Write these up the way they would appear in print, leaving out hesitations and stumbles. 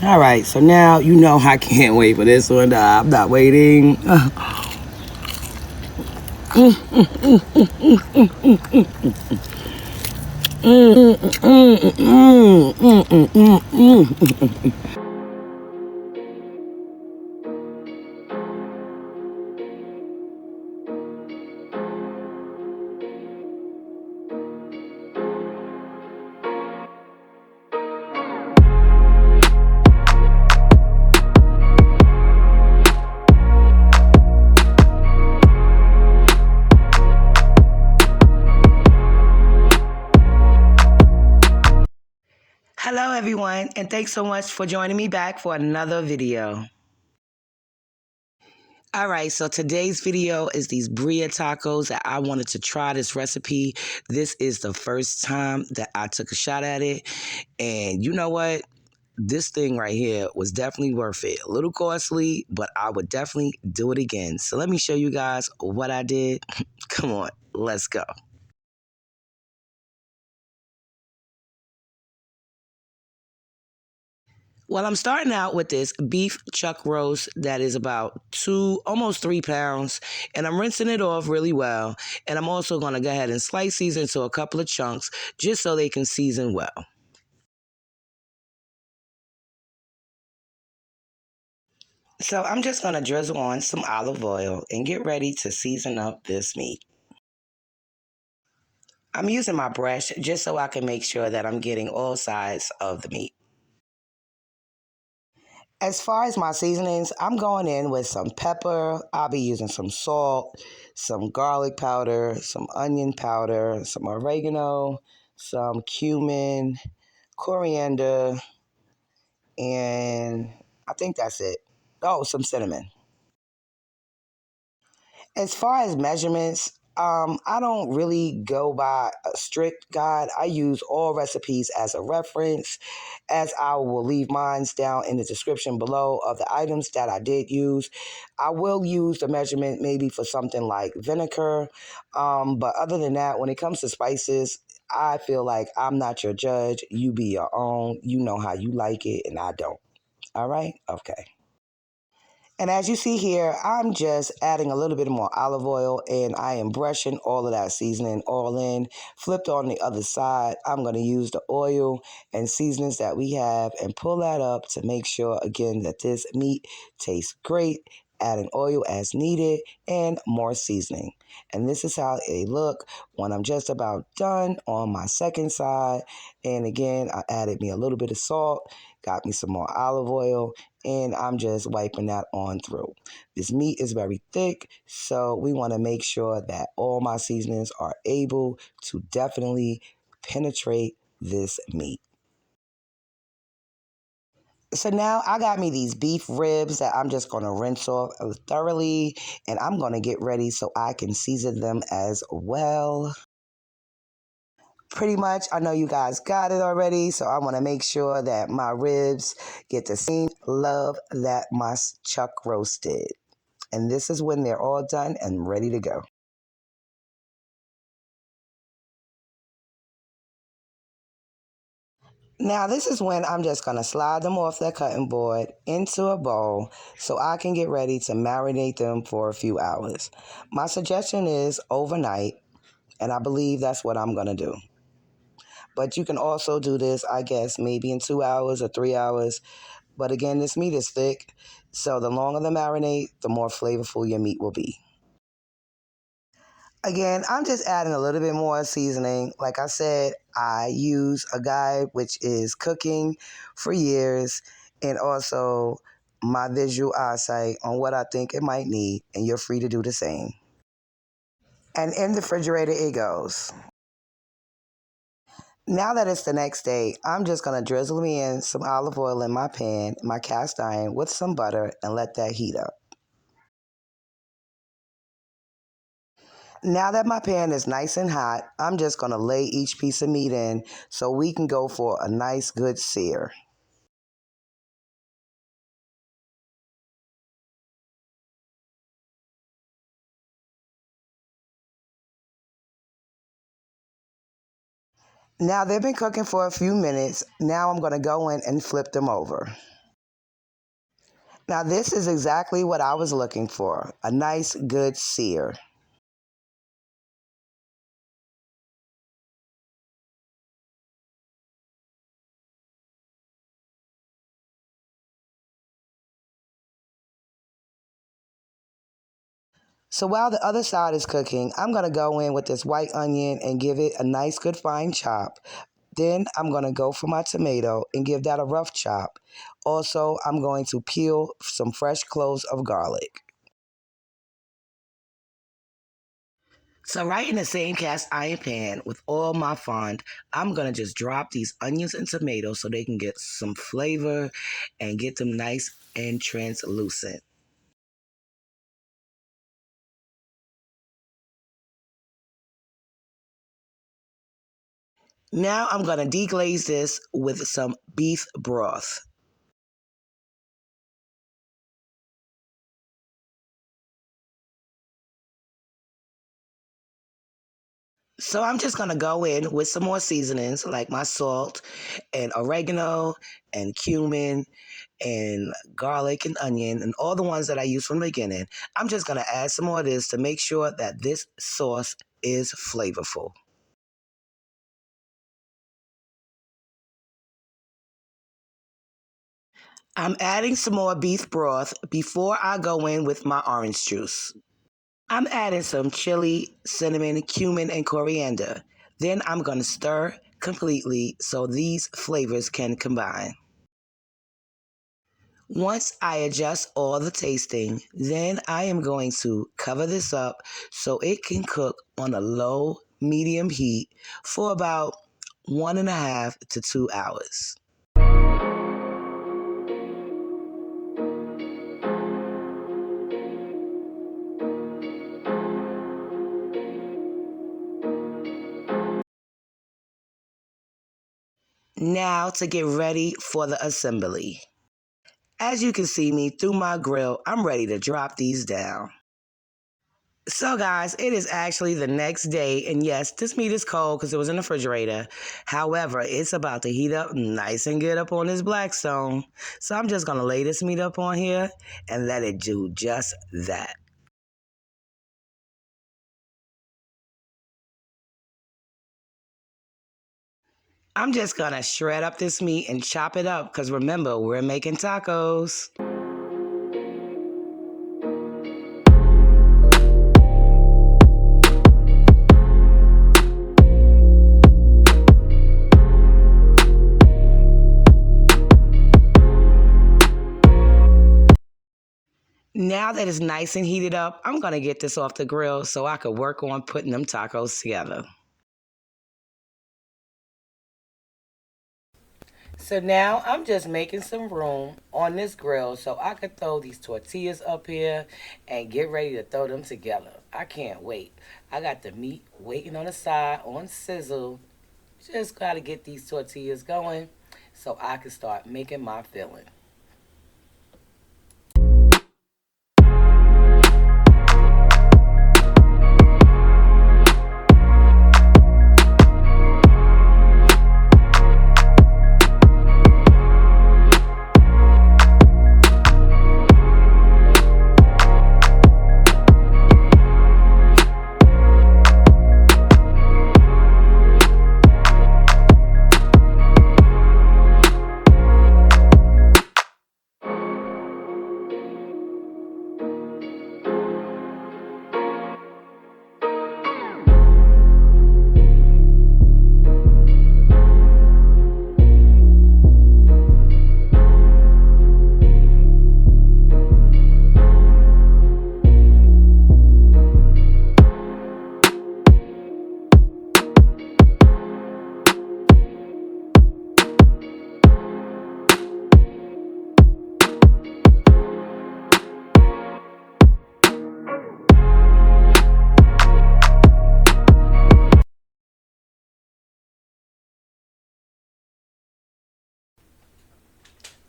All right, so now you know I can't wait for this one. I'm not waiting. Hello, everyone, and thanks so much for joining me back for another video. All right, so today's video is these Birria tacos that I wanted to try this recipe. This is the first time that I took a shot at it, and you know what? This thing right here was definitely worth it. A little costly, but I would definitely do it again. So let me show you guys what I did. Come on, let's go. Well, I'm starting out with this beef chuck roast that is about almost 3 pounds, and I'm rinsing it off really well. And I'm also going to go ahead and slice these into a couple of chunks just so they can season well. So I'm just going to drizzle on some olive oil and get ready to season up this meat. I'm using my brush just so I can make sure that I'm getting all sides of the meat. As far as my seasonings, I'm going in with some pepper. I'll be using some salt, some garlic powder, some onion powder, some oregano, some cumin, coriander, and I think that's it. Oh, some cinnamon. As far as measurements, I don't really go by a strict guide. I use all recipes as a reference, as I will leave mine down in the description below of the items that I did use. I will use the measurement maybe for something like vinegar, but other than that, when it comes to spices, I feel like I'm not your judge. You be your own. You know how you like it, and I don't. All right? Okay. And as you see here, I'm just adding a little bit more olive oil and I am brushing all of that seasoning all in. Flipped on the other side, I'm going to use the oil and seasonings that we have and pull that up to make sure, again, that this meat tastes great. Adding oil as needed and more seasoning. And this is how it look when I'm just about done on my second side. And again, I added me a little bit of salt, got me some more olive oil, and I'm just wiping that on through. This meat is very thick, so we want to make sure that all my seasonings are able to definitely penetrate this meat. So now I got me these beef ribs that I'm just going to rinse off thoroughly, and I'm going to get ready so I can season them as well. Pretty much, I know you guys got it already, so I want to make sure that my ribs get the same love that my chuck roast did. And this is when they're all done and ready to go. Now this is when I'm just going to slide them off that cutting board into a bowl so I can get ready to marinate them for a few hours. My suggestion is overnight, and I believe that's what I'm going to do. But you can also do this, I guess, maybe in 2 hours or 3 hours. But again, this meat is thick, so the longer the marinade, the more flavorful your meat will be. Again, I'm just adding a little bit more seasoning. Like I said, I use a guide which is cooking for years and also my visual eyesight on what I think it might need, and you're free to do the same. And in the refrigerator it goes. Now that it's the next day, I'm just going to drizzle me in some olive oil in my pan, my cast iron, with some butter and let that heat up. Now that my pan is nice and hot, I'm just going to lay each piece of meat in so we can go for a nice good sear. Now they've been cooking for a few minutes. Now I'm going to go in and flip them over. Now, this is exactly what I was looking for, a nice, good sear. So while the other side is cooking, I'm going to go in with this white onion and give it a nice, good, fine chop. Then I'm going to go for my tomato and give that a rough chop. Also, I'm going to peel some fresh cloves of garlic. So right in the same cast iron pan with all my fond, I'm going to just drop these onions and tomatoes so they can get some flavor and get them nice and translucent. Now I'm going to deglaze this with some beef broth. So I'm just going to go in with some more seasonings like my salt and oregano and cumin and garlic and onion and all the ones that I used from the beginning. I'm just going to add some more of this to make sure that this sauce is flavorful. I'm adding some more beef broth before I go in with my orange juice. I'm adding some chili, cinnamon, cumin, and coriander. Then I'm going to stir completely so these flavors can combine. Once I adjust all the tasting, then I am going to cover this up so it can cook on a low, medium heat for about 1.5 to 2 hours. Now to get ready for the assembly. As you can see me through my grill, I'm ready to drop these down. So, guys, it is actually the next day, and yes, this meat is cold because it was in the refrigerator. However, it's about to heat up nice and good up on this Blackstone. So, I'm just going to lay this meat up on here and let it do just that. I'm just going to shred up this meat and chop it up because remember, we're making tacos. Now that it's nice and heated up, I'm going to get this off the grill so I could work on putting them tacos together. So now I'm just making some room on this grill so I could throw these tortillas up here and get ready to throw them together. I can't wait. I got the meat waiting on the side on sizzle. Just got to get these tortillas going so I can start making my filling.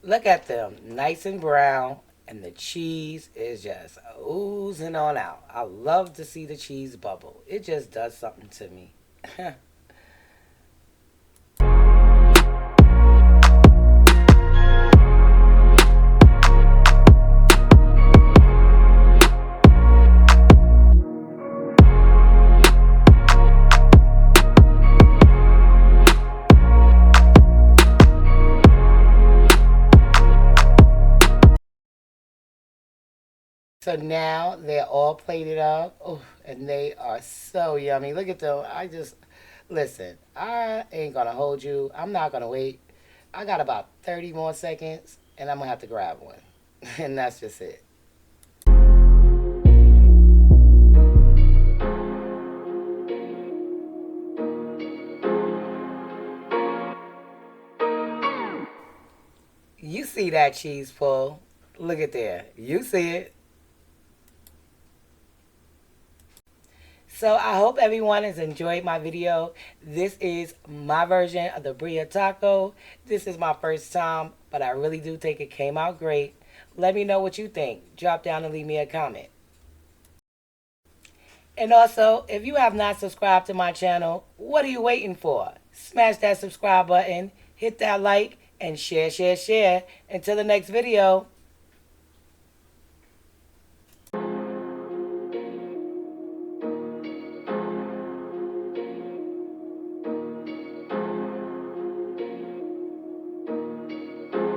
Look at them, nice and brown, and the cheese is just oozing on out. I love to see the cheese bubble. It just does something to me. So now they're all plated up. Oh, and they are so yummy. Look at them. Listen, I ain't gonna hold you. I'm not gonna wait. I got about 30 more seconds and I'm gonna have to grab one. And that's just it. You see that cheese pull. Look at there. You see it. So I hope everyone has enjoyed my video. This is my version of the Birria Taco. This is my first time, but I really do think it came out great. Let me know what you think. Drop down and leave me a comment. And also, if you have not subscribed to my channel, what are you waiting for? Smash that subscribe button, hit that like, and share, share, share. Until the next video,